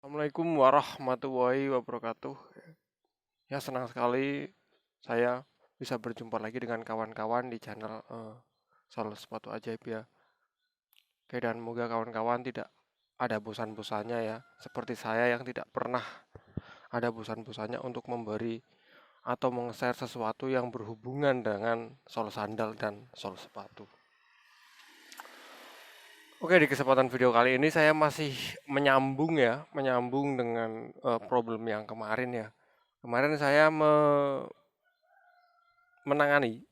Assalamualaikum warahmatullahi wabarakatuh. Ya, senang sekali saya bisa berjumpa lagi dengan kawan-kawan di channel Soal Sepatu Ajaib ya. Oke, dan moga kawan-kawan tidak ada bosan-bosannya ya, seperti saya yang tidak pernah ada bosan-bosannya untuk memberi atau meng-share sesuatu yang berhubungan dengan sol sandal dan sol sepatu. Oke, di kesempatan video kali ini saya masih menyambung dengan problem yang kemarin ya. Kemarin saya menangani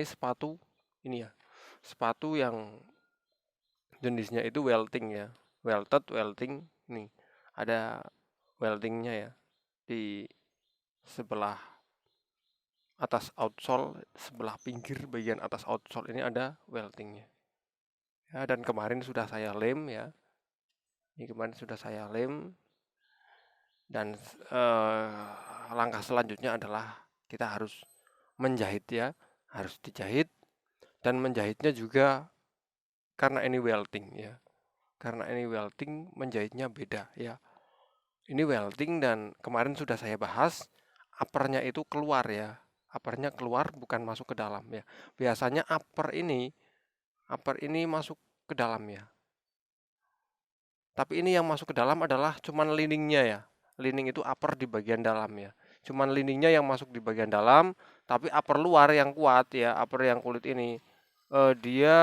sepatu ini ya. Sepatu yang jenisnya itu welting ya. Welting nih. Ada weltingnya ya di sebelah atas outsole, sebelah pinggir bagian atas outsole ini ada weltingnya. Ya, dan kemarin sudah saya lem ya. Ini kemarin sudah saya lem dan langkah selanjutnya adalah kita harus menjahit ya, harus dijahit dan menjahitnya juga karena ini welting ya. Karena ini welting menjahitnya beda ya. Ini welting dan kemarin sudah saya bahas uppernya itu keluar ya. Uppernya keluar bukan masuk ke dalam ya. Biasanya upper ini masuk ke dalam ya. Tapi ini yang masuk ke dalam adalah cuman liningnya ya. Lining itu upper di bagian dalam ya. Cuman liningnya yang masuk di bagian dalam, tapi upper luar yang kuat ya, upper yang kulit ini dia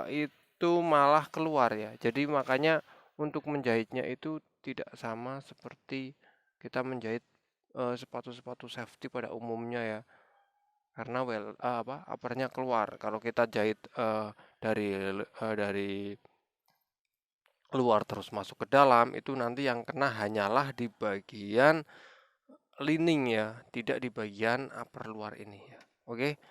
itu malah keluar ya. Jadi makanya untuk menjahitnya itu tidak sama seperti kita menjahit sepatu-sepatu safety pada umumnya ya. Karena uppernya keluar. Kalau kita jahit dari keluar terus masuk ke dalam itu nanti yang kena hanyalah di bagian lining ya, tidak di bagian upper luar ini ya. Oke,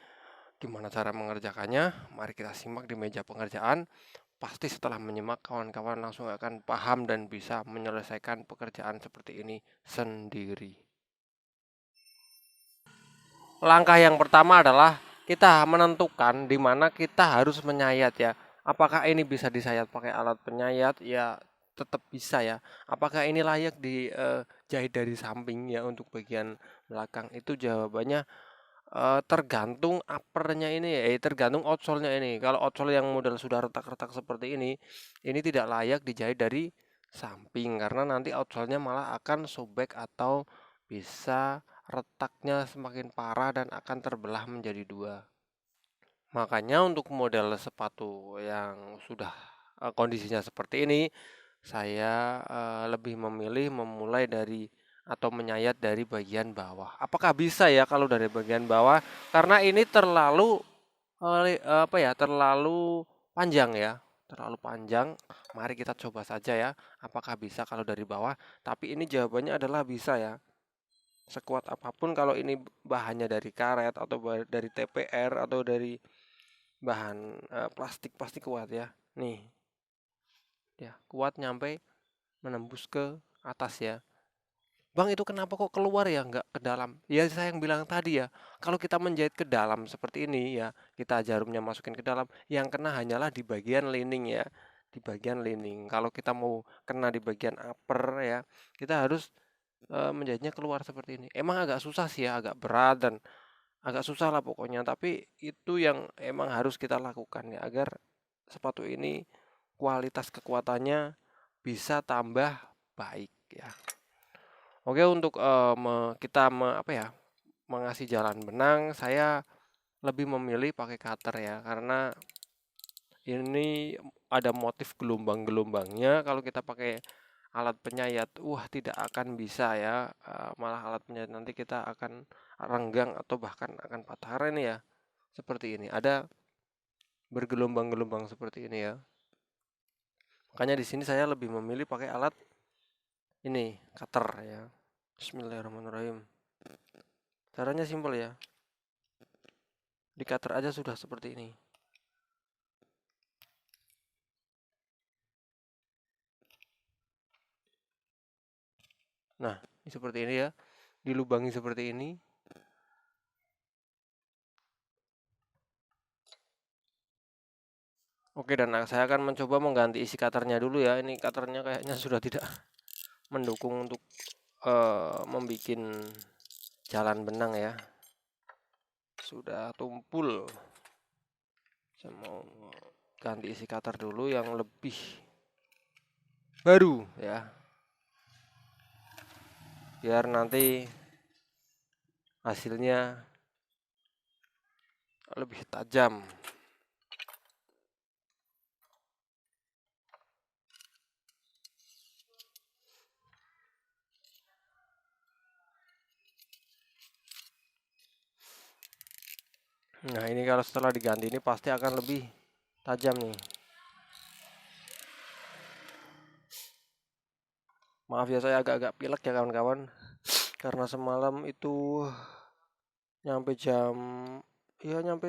gimana cara mengerjakannya? Mari kita simak di meja pengerjaan. Pasti setelah menyimak kawan-kawan langsung akan paham dan bisa menyelesaikan pekerjaan seperti ini sendiri. Langkah yang pertama adalah kita menentukan di mana kita harus menyayat ya. Apakah ini bisa disayat pakai alat penyayat? Ya, tetap bisa ya. Apakah ini layak dijahit dari samping ya untuk bagian belakang? Itu jawabannya tergantung uppernya ini ya, tergantung outsole-nya ini. Kalau outsole yang model sudah retak-retak seperti ini tidak layak dijahit dari samping karena nanti outsole-nya malah akan sobek atau bisa retaknya semakin parah dan akan terbelah menjadi dua. Makanya untuk model sepatu yang sudah kondisinya seperti ini, saya lebih memilih memulai dari atau menyayat dari bagian bawah. Apakah bisa ya kalau dari bagian bawah? Karena ini terlalu panjang ya, terlalu panjang. Mari kita coba saja ya, apakah bisa kalau dari bawah? Tapi ini jawabannya adalah bisa ya. Sekuat apapun kalau ini bahannya dari karet atau dari TPR atau dari bahan plastik pasti kuat ya. Nih, ya kuat nyampe menembus ke atas ya. Bang itu kenapa kok keluar ya nggak ke dalam? Ya saya yang bilang tadi ya, kalau kita menjahit ke dalam seperti ini ya, kita jarumnya masukin ke dalam, yang kena hanyalah di bagian lining ya, di bagian lining. Kalau kita mau kena di bagian upper ya, kita harus menjahitnya keluar seperti ini. Emang agak susah sih ya, agak berat dan agak susah lah pokoknya. Tapi itu yang emang harus kita lakukan ya, agar sepatu ini kualitas kekuatannya bisa tambah baik ya. Oke, untuk mengasih jalan benang, saya lebih memilih pakai cutter ya, karena ini ada motif gelombang-gelombangnya. Kalau kita pakai alat penyayat, wah tidak akan bisa ya. Malah alat penyayat nanti kita akan renggang atau bahkan akan patah ini ya. Seperti ini, ada bergelombang-gelombang seperti ini ya. Makanya di sini saya lebih memilih pakai alat ini, cutter ya. Bismillahirrahmanirrahim. Caranya simpel ya. Di cutter aja sudah seperti ini. Nah, seperti ini ya. Dilubangi seperti ini. Oke, dan saya akan mencoba mengganti isi cutternya dulu ya. Ini cutternya kayaknya sudah tidak mendukung untuk membuat jalan benang ya. Sudah tumpul. Saya mau ganti isi cutter dulu yang lebih baru ya, biar nanti hasilnya lebih tajam. Nah ini kalau setelah diganti ini pasti akan lebih tajam nih. Maaf ya saya agak-agak pilek ya kawan-kawan, karena semalam itu nyampe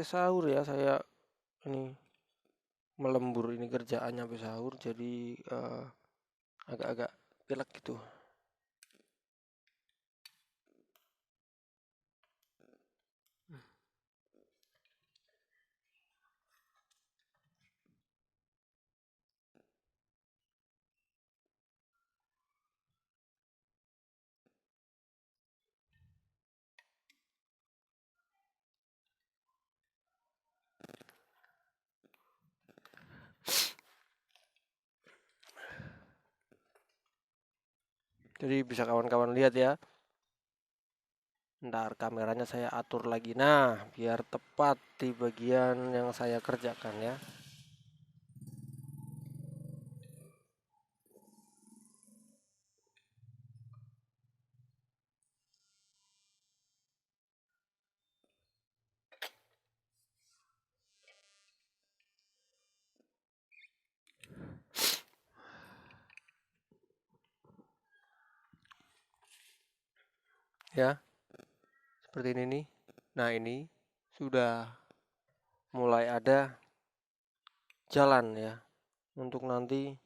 sahur ya, saya ini melembur ini kerjaan nyampe sahur, jadi agak-agak pilek gitu. Jadi bisa kawan-kawan lihat ya. Ntar kameranya saya atur lagi. Nah, biar tepat di bagian yang saya kerjakan ya. Ya, seperti ini nih. Nah, ini sudah mulai ada jalan ya untuk nanti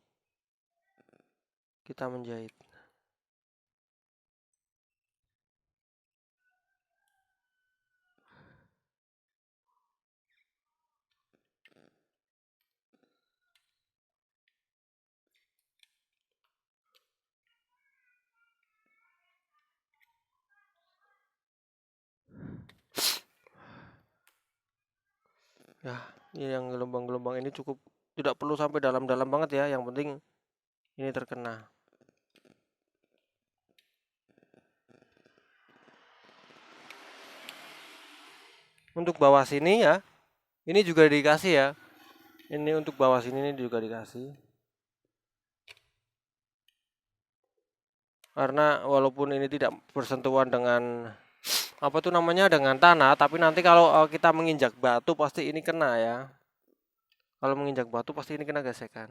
kita menjahit. Ya, ini yang gelombang-gelombang ini cukup, tidak perlu sampai dalam-dalam banget ya, yang penting ini terkena. Untuk bawah sini ya, ini juga dikasih ya. Ini untuk bawah sini ini juga dikasih. Karena walaupun ini tidak bersentuhan dengan apa tuh namanya, dengan tanah, tapi nanti kalau kita menginjak batu pasti ini kena ya. Kalau menginjak batu pasti ini kena gesekan.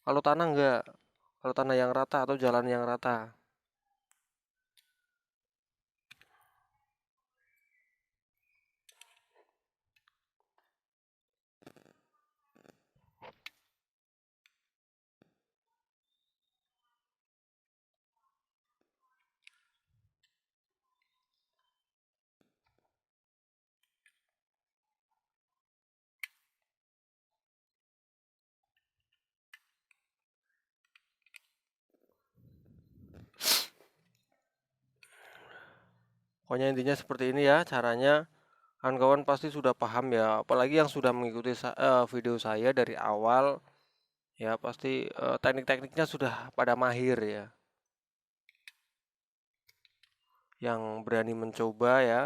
Kalau tanah enggak. Kalau tanah yang rata atau jalan yang rata. Pokoknya intinya seperti ini ya caranya. Kawan-kawan pasti sudah paham ya, apalagi yang sudah mengikuti video saya dari awal ya, pasti teknik-tekniknya sudah pada mahir ya. Yang berani mencoba ya,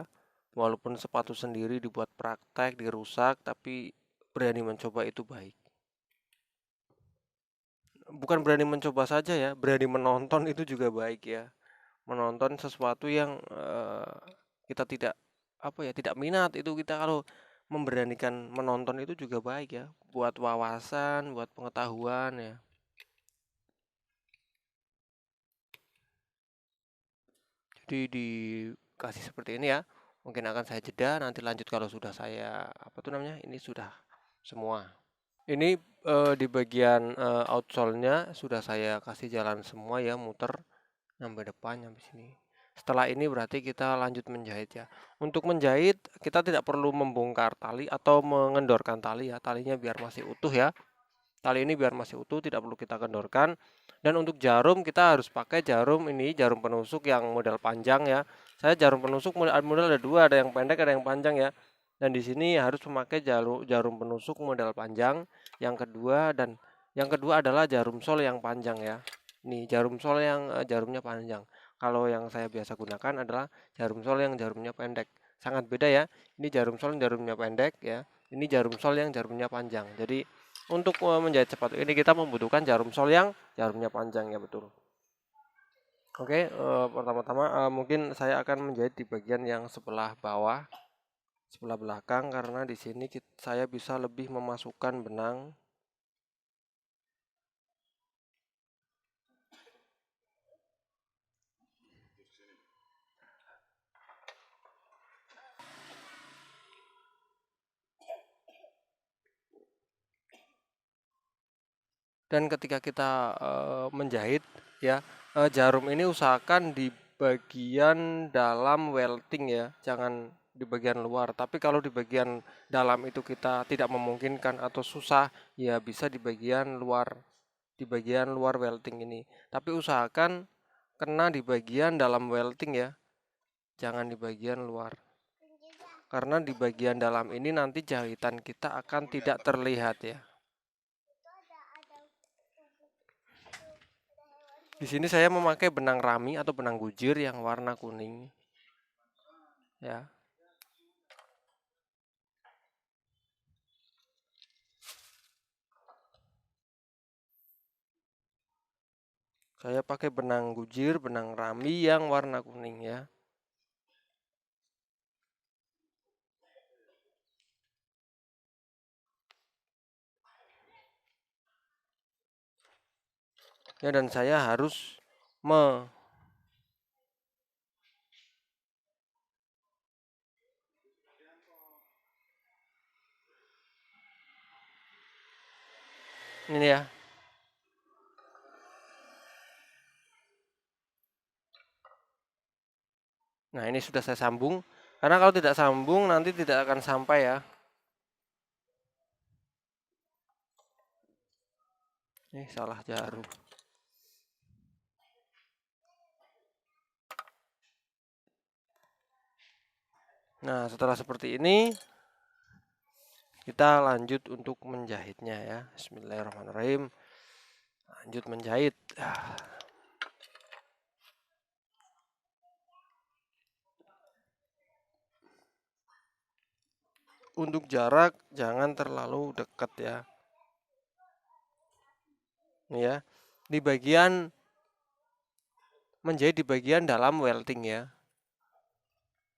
walaupun sepatu sendiri dibuat praktek, dirusak, tapi berani mencoba itu baik. Bukan berani mencoba saja ya, berani menonton itu juga baik ya. Menonton sesuatu yang kita tidak tidak minat, itu kita kalau memberanikan menonton itu juga baik ya, buat wawasan, buat pengetahuan ya. Jadi dikasih seperti ini ya. Mungkin akan saya jeda, nanti lanjut kalau sudah saya ini sudah semua. Ini di bagian outsole-nya sudah saya kasih jalan semua ya, muter sampai depan sampai sini. Setelah ini berarti kita lanjut menjahit ya. Untuk menjahit kita tidak perlu membongkar tali atau mengendorkan tali ya. Talinya biar masih utuh ya. Tali ini biar masih utuh, tidak perlu kita kendorkan. Dan untuk jarum kita harus pakai jarum ini, jarum penusuk yang model panjang ya. Saya jarum penusuk model ada dua, ada yang pendek, ada yang panjang ya. Dan di sini harus memakai jarum penusuk model panjang. Yang kedua adalah jarum sol yang panjang ya. Nih jarum sol yang jarumnya panjang. Kalau yang saya biasa gunakan adalah jarum sol yang jarumnya pendek. Sangat beda ya. Ini jarum sol yang jarumnya pendek ya. Ini jarum sol yang jarumnya panjang. Jadi untuk menjahit sepatu ini kita membutuhkan jarum sol yang jarumnya panjang ya, betul. Oke, pertama-tama mungkin saya akan menjahit di bagian yang sebelah bawah, sebelah belakang, karena di sini saya bisa lebih memasukkan benang. Dan ketika kita menjahit ya, jarum ini usahakan di bagian dalam welting ya, jangan di bagian luar. Tapi kalau di bagian dalam itu kita tidak memungkinkan atau susah, ya bisa di bagian luar, welting ini. Tapi usahakan kena di bagian dalam welting ya, jangan di bagian luar. Karena di bagian dalam ini nanti jahitan kita akan tidak terlihat ya. Di sini saya memakai benang rami atau benang gujir yang warna kuning. Ya. Saya pakai benang gujir, benang rami yang warna kuning ya. Ya, dan saya harus ini ya. Nah, ini sudah saya sambung. Karena kalau tidak sambung nanti tidak akan sampai ya. Ini salah jarum. Nah, setelah seperti ini kita lanjut untuk menjahitnya ya. Bismillahirrahmanirrahim. Lanjut menjahit. Untuk jarak jangan terlalu dekat ya. Ini ya. Di bagian menjahit di bagian dalam welting ya.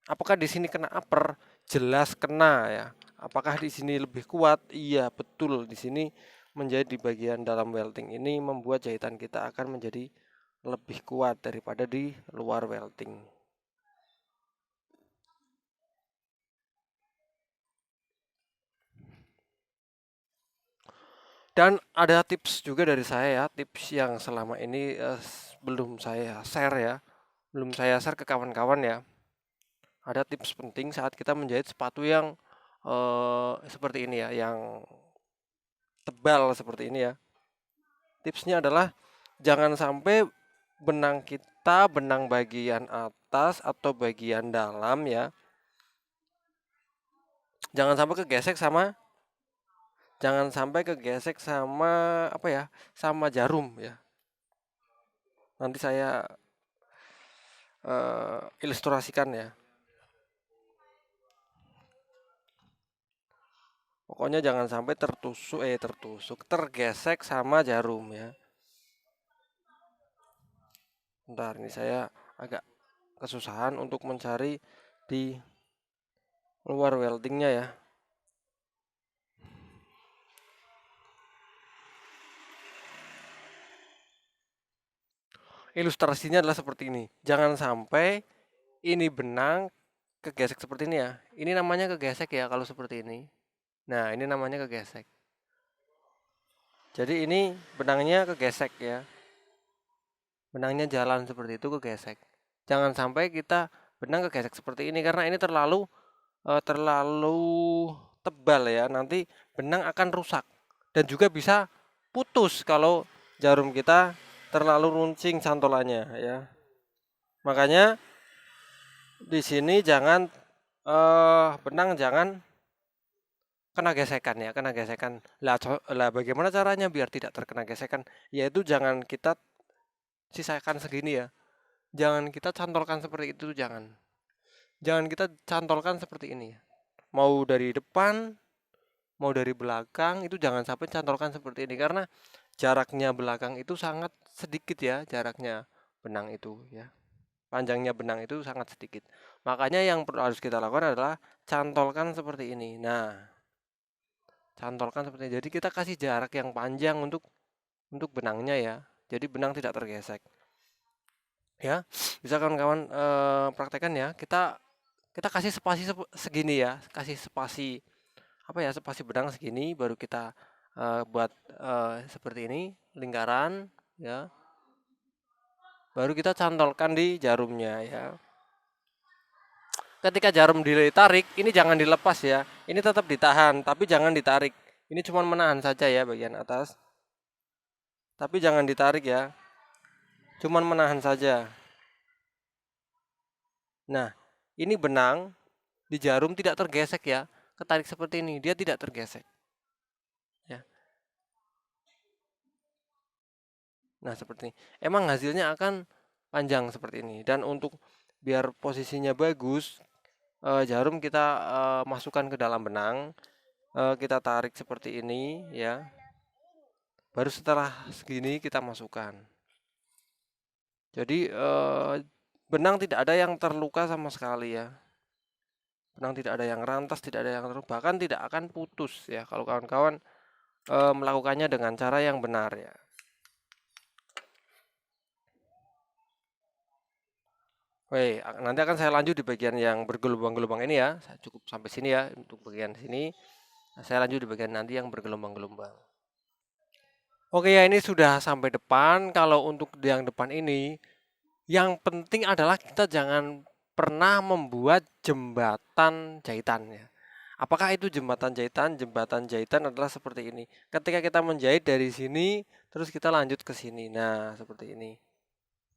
Apakah di sini kena upper? Jelas kena ya. Apakah di sini lebih kuat? Iya, betul. Di sini menjahit di bagian dalam welting ini membuat jahitan kita akan menjadi lebih kuat daripada di luar welting. Dan ada tips juga dari saya ya, tips yang selama ini belum saya share ya, belum saya share ke kawan-kawan ya. Ada tips penting saat kita menjahit sepatu yang seperti ini ya, yang tebal seperti ini ya. Tipsnya adalah jangan sampai benang kita, benang bagian atas atau bagian dalam ya, jangan sampai kegesek sama apa ya, sama jarum ya. Nanti saya ilustrasikan ya. Pokoknya jangan sampai tergesek sama jarum ya. Bentar, ini saya agak kesusahan untuk mencari di luar weldingnya ya. Ilustrasinya adalah seperti ini. Jangan sampai ini benang kegesek seperti ini ya. Ini namanya kegesek ya kalau seperti ini. Nah, ini namanya kegesek. Jadi ini benangnya kegesek ya. Benangnya jalan seperti itu kegesek. Jangan sampai kita benang kegesek seperti ini karena ini terlalu tebal ya. Nanti benang akan rusak dan juga bisa putus kalau jarum kita terlalu runcing cantolannya ya. Makanya di sini jangan benang jangan kena gesekan ya, kena gesekan. Lah bagaimana caranya biar tidak terkena gesekan? Yaitu jangan kita sisakan segini ya. Jangan kita cantolkan seperti itu, jangan. Jangan kita cantolkan seperti ini ya. Mau dari depan, mau dari belakang itu jangan sampai cantolkan seperti ini karena jaraknya belakang itu sangat sedikit ya, jaraknya benang itu ya. Panjangnya benang itu sangat sedikit. Makanya yang harus kita lakukan adalah cantolkan seperti ini. Nah, cantolkan seperti ini. Jadi kita kasih jarak yang panjang untuk benangnya ya. Jadi benang tidak tergesek. Ya, bisa kawan-kawan praktekkan ya. Kita kasih spasi segini ya, kasih spasi apa ya, spasi benang segini baru kita buat seperti ini lingkaran ya. Baru kita cantolkan di jarumnya ya. Ketika jarum ditarik, ini jangan dilepas ya. Ini tetap ditahan, tapi jangan ditarik. Ini cuma menahan saja ya bagian atas. Tapi jangan ditarik ya. Cuman menahan saja. Nah, ini benang di jarum tidak tergesek ya. Ketarik seperti ini, dia tidak tergesek. Ya. Nah, seperti ini. Emang hasilnya akan panjang seperti ini. Dan untuk biar posisinya bagus, jarum kita masukkan ke dalam benang, kita tarik seperti ini ya. Baru setelah segini kita masukkan. Jadi benang tidak ada yang terluka sama sekali ya. Benang tidak ada yang rantas, tidak ada yang terluka, bahkan tidak akan putus ya kalau kawan-kawan melakukannya dengan cara yang benar ya. Oke, nanti akan saya lanjut di bagian yang bergelombang-gelombang ini ya. Saya cukup sampai sini ya untuk bagian sini. Saya lanjut di bagian nanti yang bergelombang-gelombang. Oke ya, ini sudah sampai depan. Kalau untuk yang depan ini, yang penting adalah kita jangan pernah membuat jembatan jahitan ya. Apakah itu jembatan jahitan? Jembatan jahitan adalah seperti ini. Ketika kita menjahit dari sini, terus kita lanjut ke sini. Nah, seperti ini.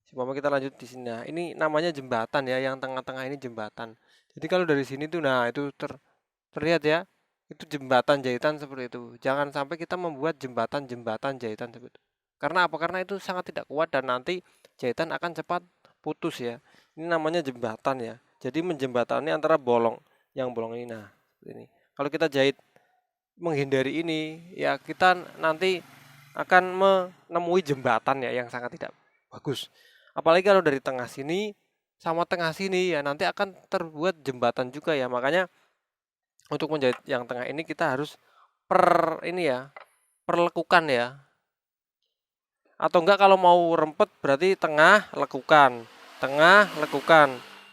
Supaya kita lanjut di sini. Nah, ini namanya jembatan ya, yang tengah-tengah ini jembatan. Jadi kalau dari sini tuh, nah itu terlihat ya. Itu jembatan jahitan seperti itu. Jangan sampai kita membuat jembatan-jembatan jahitan seperti itu. Karena apa? Karena itu sangat tidak kuat dan nanti jahitan akan cepat putus ya. Ini namanya jembatan ya. Jadi menjembatani antara bolong yang bolong ini. Nah, ini. Kalau kita jahit menghindari ini, ya kita nanti akan menemui jembatan ya yang sangat tidak bagus. Apalagi kalau dari tengah sini sama tengah sini ya nanti akan terbuat jembatan juga ya. Makanya untuk menjahit yang tengah ini kita harus perlekukan ya. Atau enggak kalau mau rempet berarti tengah lekukan,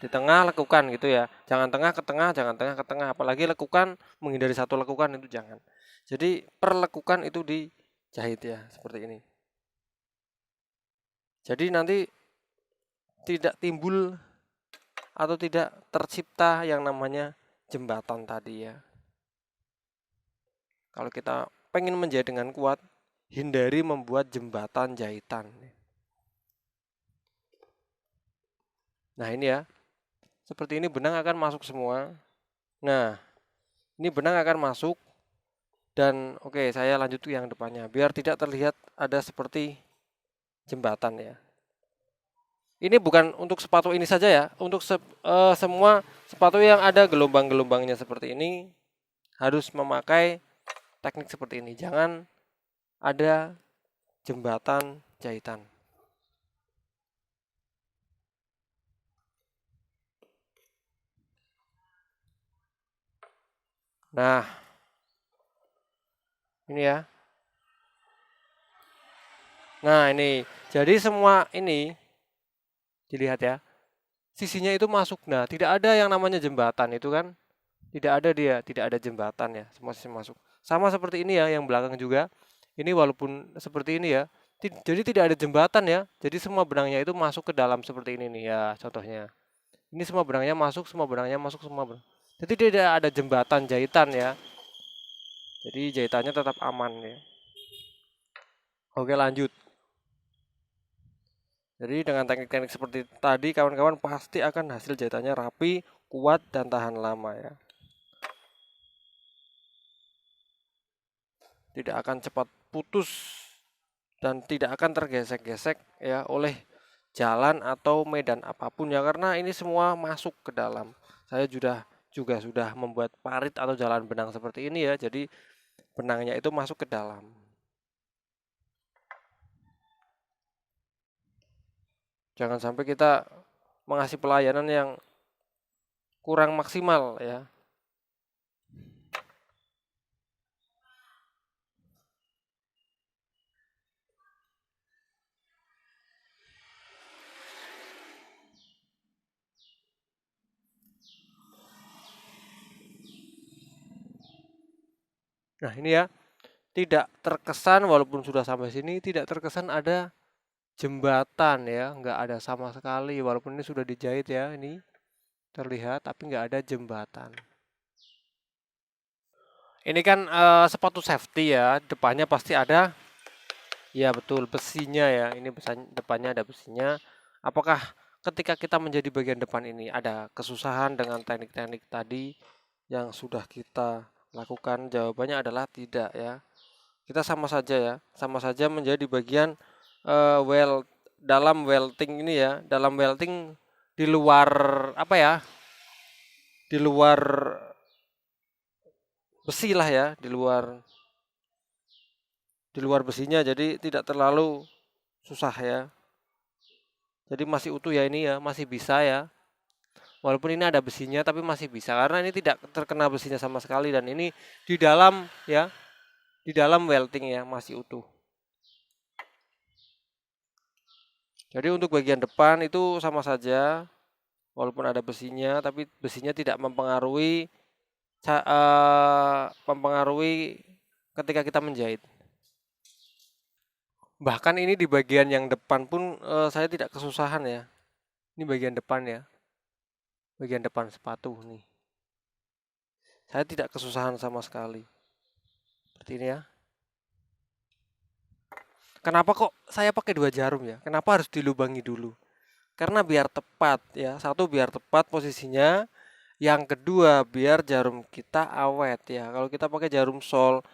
di tengah lekukan gitu ya. Jangan tengah ke tengah, jangan tengah ke tengah. Apalagi lekukan menghindari satu lekukan itu jangan. Jadi perlekukan itu dijahit ya seperti ini. Jadi nanti tidak timbul atau tidak tercipta yang namanya jembatan tadi ya. Kalau kita pengen menjahit dengan kuat, hindari membuat jembatan jahitan. Nah ini ya, seperti ini benang akan masuk semua. Nah, ini benang akan masuk dan oke saya lanjut ke yang depannya biar tidak terlihat ada seperti jembatan ya. Ini bukan untuk sepatu ini saja ya, untuk semua sepatu yang ada gelombang-gelombangnya seperti ini harus memakai teknik seperti ini. Jangan ada jembatan jahitan. Nah, ini ya. Nah, ini. Jadi semua ini dilihat ya. Sisinya itu masuk. Nah, tidak ada yang namanya jembatan itu kan. Tidak ada dia, tidak ada jembatan ya. Semua sisi masuk. Sama seperti ini ya yang belakang juga. Ini walaupun seperti ini ya. Jadi tidak ada jembatan ya. Jadi semua benangnya itu masuk ke dalam seperti ini nih ya contohnya. Ini semua benangnya masuk, semua benangnya masuk, semua benang. Jadi tidak ada jembatan jahitan ya. Jadi jahitannya tetap aman ya. Oke, lanjut. Jadi dengan teknik-teknik seperti tadi, kawan-kawan pasti akan hasil jahitannya rapi, kuat, dan tahan lama ya. Tidak akan cepat putus dan tidak akan tergesek-gesek ya oleh jalan atau medan apapun ya, karena ini semua masuk ke dalam. Saya juga sudah membuat parit atau jalan benang seperti ini ya. Jadi benangnya itu masuk ke dalam. Jangan sampai kita mengasih pelayanan yang kurang maksimal ya. Nah, ini ya, tidak terkesan walaupun sudah sampai sini tidak terkesan ada jembatan ya, nggak ada sama sekali walaupun ini sudah dijahit ya, ini terlihat tapi nggak ada jembatan. Ini kan sepatu safety ya, depannya pasti ada, ya betul, besinya ya. Ini depannya ada besinya. Apakah ketika kita menjadi bagian depan ini ada kesusahan dengan teknik-teknik tadi yang sudah kita lakukan? Jawabannya adalah tidak ya. Kita sama saja ya, sama saja menjadi bagian dalam welting ini ya, dalam welting di luar apa ya? Di luar besi lah ya, di luar besinya, jadi tidak terlalu susah ya. Jadi masih utuh ya ini ya, masih bisa ya. Walaupun ini ada besinya tapi masih bisa karena ini tidak terkena besinya sama sekali dan ini di dalam ya, di dalam welting ya, masih utuh. Jadi untuk bagian depan itu sama saja, walaupun ada besinya tapi besinya tidak mempengaruhi ketika kita menjahit. Bahkan ini di bagian yang depan pun saya tidak kesusahan ya. Ini bagian depan ya, bagian depan sepatu nih. Saya tidak kesusahan sama sekali. Seperti ini ya. Kenapa kok saya pakai 2 jarum ya? Kenapa harus dilubangi dulu? Karena biar tepat ya. Satu, biar tepat posisinya. Yang kedua, biar jarum kita awet ya. Kalau kita pakai jarum sol,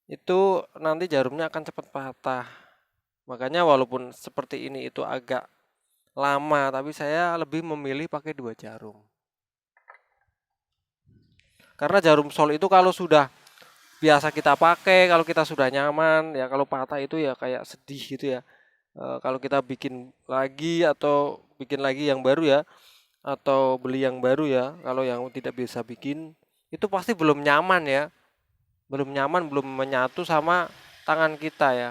itu nanti jarumnya akan cepat patah. Makanya walaupun seperti ini itu agak lama, tapi saya lebih memilih pakai 2 jarum. Karena jarum sol itu kalau sudah biasa kita pakai, kalau kita sudah nyaman ya, kalau patah itu ya kayak sedih gitu ya. Kalau kita bikin lagi yang baru ya, atau beli yang baru ya, kalau yang tidak bisa bikin itu pasti belum nyaman ya, belum nyaman, belum menyatu sama tangan kita ya.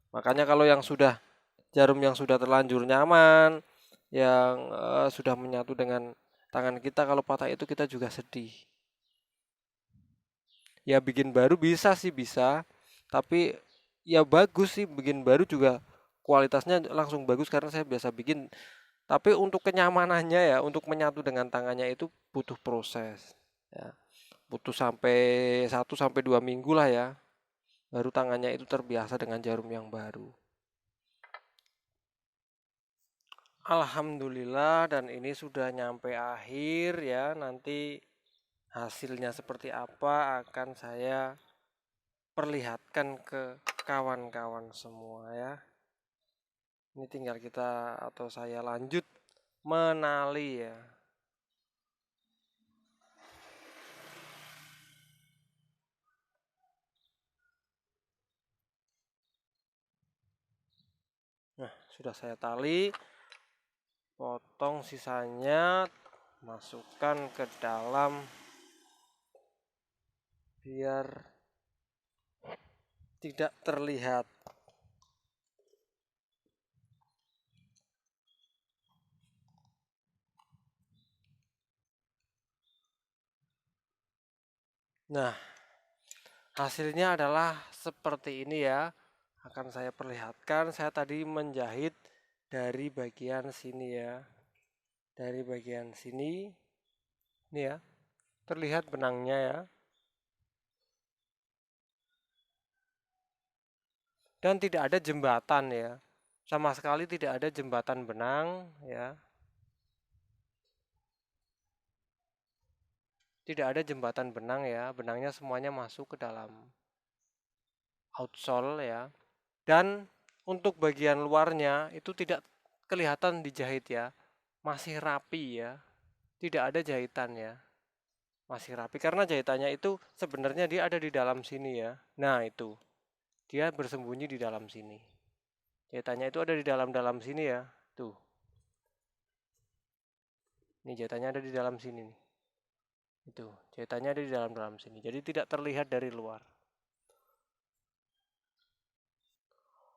Makanya kalau jarum yang sudah terlanjur nyaman, yang sudah menyatu dengan tangan kita, kalau patah itu kita juga sedih. Ya bikin baru bisa sih, bisa, tapi ya bagus sih bikin baru juga, kualitasnya langsung bagus karena saya biasa bikin. Tapi untuk kenyamanannya ya, untuk menyatu dengan tangannya itu butuh proses ya. Butuh sampai 1 sampai 2 minggu lah ya, baru tangannya itu terbiasa dengan jarum yang baru. Alhamdulillah, dan ini sudah nyampe akhir ya. Nanti hasilnya seperti apa akan saya perlihatkan ke kawan-kawan semua ya. Ini tinggal kita atau saya lanjut menali ya. Nah, sudah saya tali, potong sisanya, masukkan ke dalam biar tidak terlihat. Nah, hasilnya adalah seperti ini ya. Akan saya perlihatkan, saya tadi menjahit dari bagian sini ya. Dari bagian sini, ini ya, terlihat benangnya ya. dan tidak ada jembatan ya. Sama sekali tidak ada jembatan benang ya. Tidak ada jembatan benang ya. Benangnya semuanya masuk ke dalam outsole ya. Dan untuk bagian luarnya itu tidak kelihatan dijahit ya. Masih rapi ya. Tidak ada jahitan ya. Masih rapi karena jahitannya itu sebenarnya dia ada di dalam sini ya. Nah, itu. Dia bersembunyi di dalam sini. Jahitannya itu ada di dalam-dalam sini ya. Tuh. Ini jahitannya ada di dalam sini nih. Itu, jahitannya ada di dalam-dalam sini. Jadi tidak terlihat dari luar.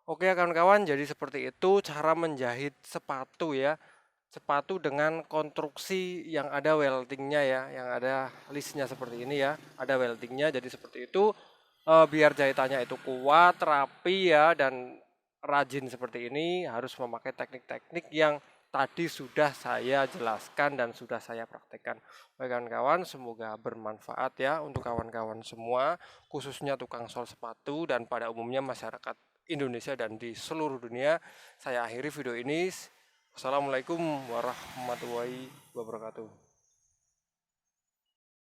Oke kawan-kawan, jadi seperti itu cara menjahit sepatu ya. Sepatu dengan konstruksi yang ada weldingnya ya, yang ada listnya seperti ini ya. Ada weldingnya, jadi seperti itu. Biar jahitannya itu kuat, rapi ya, dan rajin seperti ini harus memakai teknik-teknik yang tadi sudah saya jelaskan dan sudah saya praktekkan. Baik kawan-kawan, semoga bermanfaat ya untuk kawan-kawan semua, khususnya tukang sol sepatu dan pada umumnya masyarakat Indonesia dan di seluruh dunia. Saya akhiri video ini. Assalamualaikum warahmatullahi wabarakatuh.